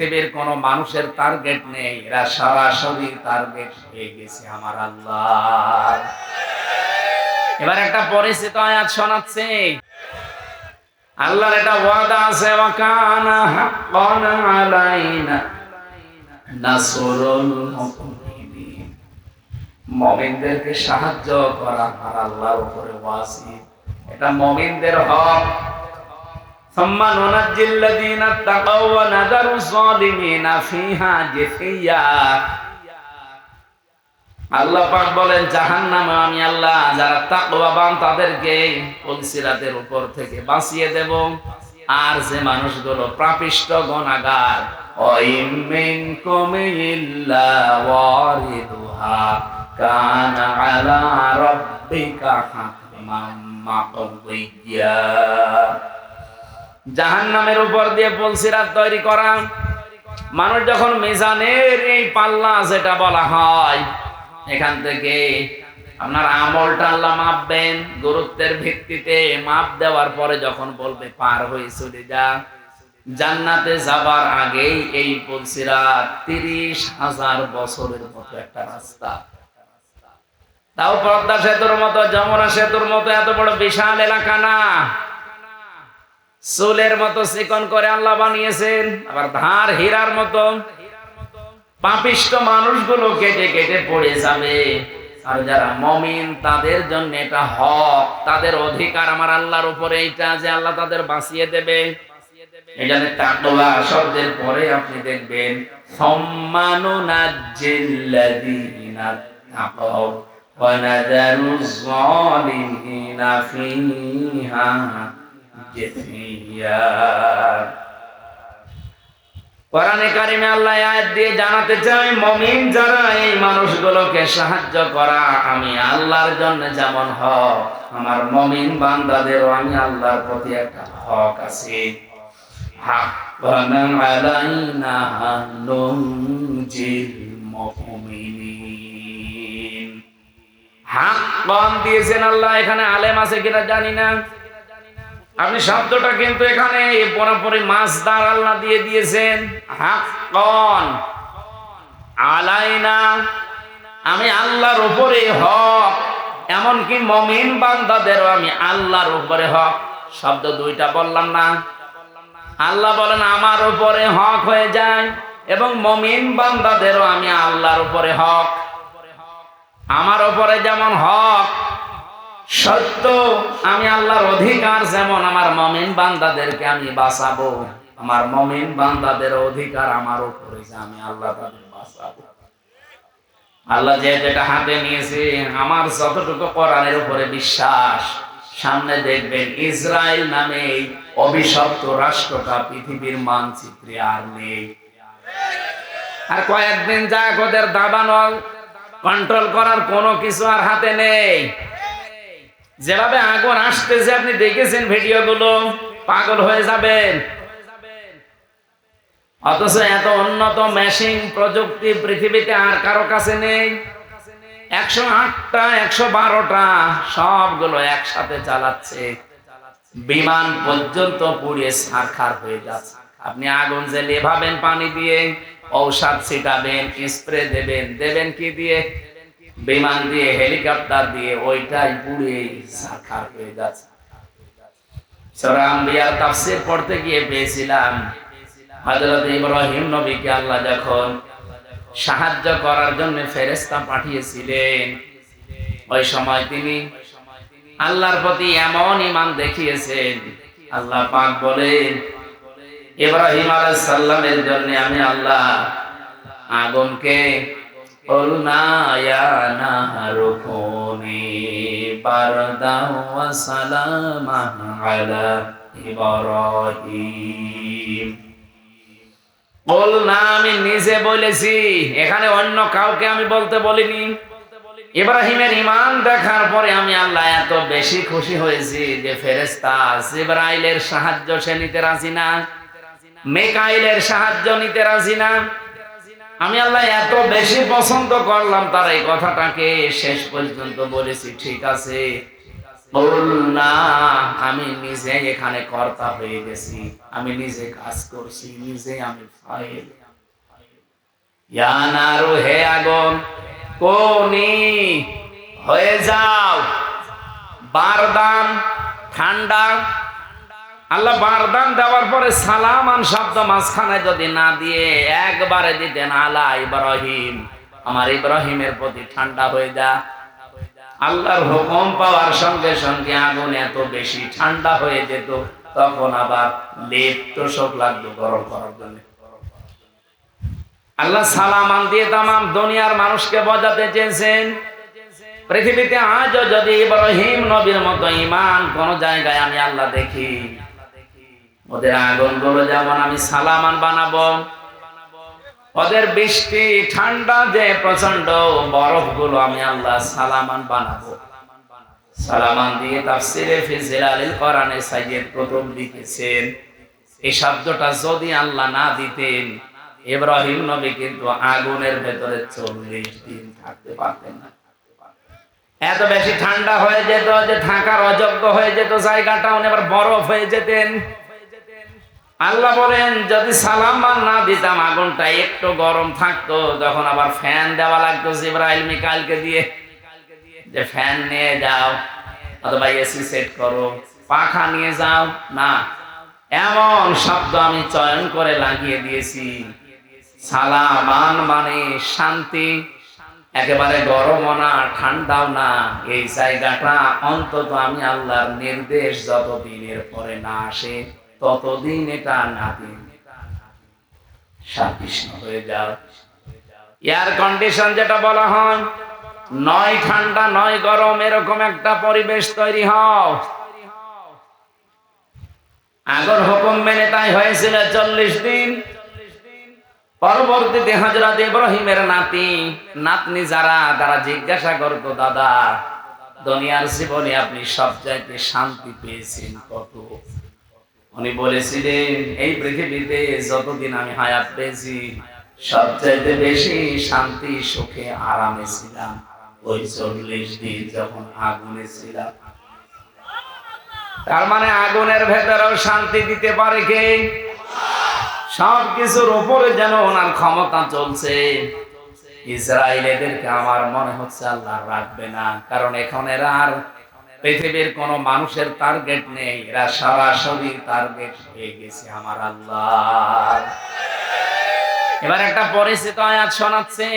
পৃথিবীর কোন মানুষের টার্গেট নেই, এরা সরাসরি টার্গেট হয়ে গেছে আমার আল্লাহ। এবার একটা পরিচিত আয়াত শোনাচ্ছে। আল্লাহর এটা ওয়াদা আছে, ওয়া কানা হাক্কান আলাইনা নাসরুল মুমিনিন। মুমিনদেরকে সাহায্য করা আমার আল্লাহর উপরে ওয়াজিব, এটা মুমিনদের হক। সুম্মা নুনাজ্জিল লাযীনা তাকাও ওয়া নাযারু যালিমিনা ফিহা জাসিয়া। আল্লাহ পাক বলেন, জাহান্নামে আমি আল্লাহ যারা তাকওয়াবান তাদেরকে পুলসিরাতের উপর থেকে বাঁচিয়ে দেব। আর যে মানুষগুলো পাপিষ্ঠ গুনাহগার, ওয়াইম মিনকুম ইল্লা ওয়ারিদুহা কানা আলা রাব্বিকা হাতমান মাকদিয়া। জাহান্নামের উপর দিয়ে পুলসিরাত তৈরি করা। মানুষ যখন মিজানের এই পাল্লা যেটা বলা হয়, এখান থেকে আপনার আমলটা আল্লাহ মাপবেন গুরুত্বের ভিত্তিতে। মাপ দেওয়ার পরে যখন বলবে পার হয়ে চলে যা, জান্নাতে যাবার আগেই এই পুলসিরাত 30,000 বছরের মতো একটা রাস্তা। তাও পদ্মা সেতুর মতো, যমুনা সেতুর মতো এত বড় বিশাল এলাকা না, চুলের মতো চিকন করে আল্লাহ বানিয়েছেন। আবার ধার হীরার মতো। পাপিষ্ঠ মানুষগুলো কেটে কেটে পড়ে যাবে, আর যারা মুমিন তাদের জন্য এটা হক, তাদের অধিকার আমার আল্লাহর উপরে এইটা যে আল্লাহ তাদের বাঁচিয়ে দেবে। এজন্য তাকওয়া শব্দের পরে আপনি দেখবেন সম্মানুনাজ্জিল্লাযীনা তাকাও ওয়া নাযারুজ যালিমিনা ফিহা জাসিয়া। কোরআনে কারিমে আল্লাহ আয়াত দিয়ে জানাতে চাই, মুমিন যারা এই মানুষগুলোকে সাহায্য করা আমি আল্লাহর জন্য যেমন হক, আমার মুমিন বান্দাদেরও আমি আল্লাহর প্রতি একটা হক আছে। হাক্কান আলাইনা নুনজিল মুমিনিন। হাক্কান দিয়েছেন আল্লাহ, এখানে আলেম আছে কিনা জানি না। আপনি শব্দটা কিন্তু এখানে পুরোপুরি মাসদার আল্লাহ দিয়ে দিয়েছেন। হাক্কান আলাইনা, আমি আল্লাহর উপরে হক, এমনকি মুমিন বান্দাদেরও আমি আল্লাহর উপরে হক। শব্দ দুইটা বললাম না? আল্লাহ বলেন আমার উপরে হক হয়ে যায়, এবং মুমিন বান্দাদেরও আমি আল্লাহর উপরে হক। আমার উপরে যেমন হক সত্য, আমি আল্লাহর অধিকার যেমন আমার মুমিন বান্দাদেরকে আমি বাঁচাবো, আমার মুমিন বান্দাদের অধিকার আমার উপরে যে আমি আল্লাহ তাদের বাঁচাবো। আল্লাহ যে যেটা হাতে নিয়েছে, আমার যতটুকু কোরআনের উপরে বিশ্বাস, সামনে দেখবেন ইসরায়েল নামে এই অভিশপ্ত রাষ্ট্রটা পৃথিবীর মানচিত্রে আর নেই। আর কয়েকদিন যাক ওদের দাবানল কন্ট্রোল করার কোনো কিছু আর হাতে নেই। যেভাবে আগুন আসতেছে আপনি দেখেছেন ভিডিওগুলো, পাগল হয়ে যাবেন। অথচ এত উন্নত মেশিন প্রযুক্তি পৃথিবীতে আর কারো কাছে নেই। 108টা 112টা সবগুলো একসাথে চালাচ্ছে, বিমান পর্যন্ত পুড়িয়ে ছারখার হয়ে যাচ্ছে। আপনি আগুন যে লেভাবেন পানি দিয়ে, ঔষধ ছিটাবেন, স্প্রে দেবেন, দেবেন কি দিয়ে? বিমান দিয়ে, হেলিকপ্টার দিয়ে, ওইটাই পুড়ে ছারখার হয়ে যাচ্ছে। সূরা আম্বিয়ার তাফসীর পড়তে গিয়ে পেয়েছিলাম, হযরত ইব্রাহিম নবীকে আল্লাহ যখন সাহায্য করার জন্য ফেরেশতা পাঠিয়েছিলেন, ওই সময় তিনি আল্লাহর প্রতি এমন ঈমান দেখিয়েছেন। আল্লাহ পাক বলেন, ইব্রাহিম আলাইহিস সালামের জন্য আমি আল্লাহ আগুনকে কুলনা ইয়া নারু কুনি বারদান ওয়া সালামান আলা ইব্রাহিম। কুলনা আমি নিজে বলেছি, এখানে অন্য কাউকে আমি বলতে বলিনি। ইব্রাহিমের ঈমান দেখার পরে আমি আল্লাহ এত বেশি খুশি হয়েছি যে ফেরেশতা জিবরাইলের সাহায্য সে নিতে রাজি না, মিকাইলের সাহায্য নিতে রাজি না। আমি আল্লাহ এত বেশি পছন্দ করলাম তার এই কথাটাকে, শেষ পর্যন্ত বলেছি ঠিক আছে, না, আমি নিজে এখানে কর্তা হয়ে গেছি, আমি নিজে কাজ করছি, নিজে আমি ফাইল। ইয়া নারু, হে আগুন, কোনি হয়ে যাও বারদান, ঠান্ডা। আল্লাহ বারদান দেওয়ার পরে সালামান শব্দ মাঝখানে যদি না দিয়ে একবারে দিতেন আলা ইব্রাহিম, আমার ইব্রাহিমের প্রতি ঠান্ডা হয়ে যা। আল্লাহর হুকুম পাওয়ার সঙ্গে সঙ্গে আগুন এত বেশি ঠান্ডা হয়ে যেত, তখন আবার লেপ তোষক লাগতো গরম করার জন্য। আল্লাহ সালামান দিয়ে তামাম দুনিয়ার মানুষকে বোঝাতে চেয়েছেন, পৃথিবীতে আজও যদি ইব্রাহিম নবীর মতো ঈমান কোন জায়গায় আমি আল্লাহ দেখি, ওদের আগুনগুলো যেমন আমি সালামান বানাবো, ওদের বৃষ্টি ঠান্ডা যে প্রচন্ড বরফগুলো আমি আল্লাহ সালামান বানাবো। সালামান দিয়ে তাফসিরে ফি জিলালিল কোরআনে সাইয়্যিদ কুতুব লিখেছেন, এই শব্দটা যদি আল্লাহ না দিতেন, ইব্রাহিম নবী কিন্তু আগুনের ভেতরে 40 দিন থাকতে পারতেন না। এত বেশি ঠান্ডা হয়ে যেত যে থাকার অযোগ্য হয়ে যেত জায়গাটা, উনি আবার বরফ হয়ে যেতেন। আল্লাহ বলেন, যদি সালামান না দিতাম আগুনটা একটু গরম থাকতো, তখন আবার ফ্যান দেওয়া লাগতো জিবরাইল মিকাইলকে দিয়ে, যে ফ্যান নিয়ে যাও অথবা এসি সেট করো, পাখা নিয়ে যাও। না, এমন শব্দ আমি চয়ন করে লাগিয়ে দিয়েছি, সালামান মানে শান্তি, একেবারে গরমও না ঠান্ডাও না। এই জায়গাটা অন্তত আমি আল্লাহর নির্দেশ যতদিনের পরে না আসে ততদিন এটা নাতি শান্তিষ্ণ হয়ে যাও। এয়ার কন্ডিশন যেটা বলা হয়, নয় ঠান্ডা নয় গরম, এরকম একটা পরিবেশ তৈরি হও। আগের হুকুম মেনে তাই হয়েছিল 40 দিন। পরবর্তীতে হযরত ইব্রাহিমের নাতি নাতনি যারা তারা জিজ্ঞাসা করতো, দাদা দুনিয়ার জীবনে আপনি সবচাইতে শান্তি পেয়েছেন কত? উনি বলেছিলেন, এই পৃথিবীতে যতদিন আমি হায়াত পেয়েছি সবচাইতে বেশি শান্তি সুখে আরামে ছিলাম ওই 40 দিন যখন আগুনে ছিলাম। তার মানে আগুনের ভেতরেও শান্তি দিতে পারে কে? সবকিছুর উপরে যেন ওনার ক্ষমতা চলছে। ইসরায়েলিদেরকে আমার মনে হচ্ছে আল্লাহ রাখবে না, কারণ এখন এরা আর পৃথিবীর কোন মানুষের টার্গেট নেই, এরা সরাসরি টার্গেট হয়ে গেছে আমার আল্লাহ। এবার একটা পরিচিত আয়াত শোনাচ্ছে।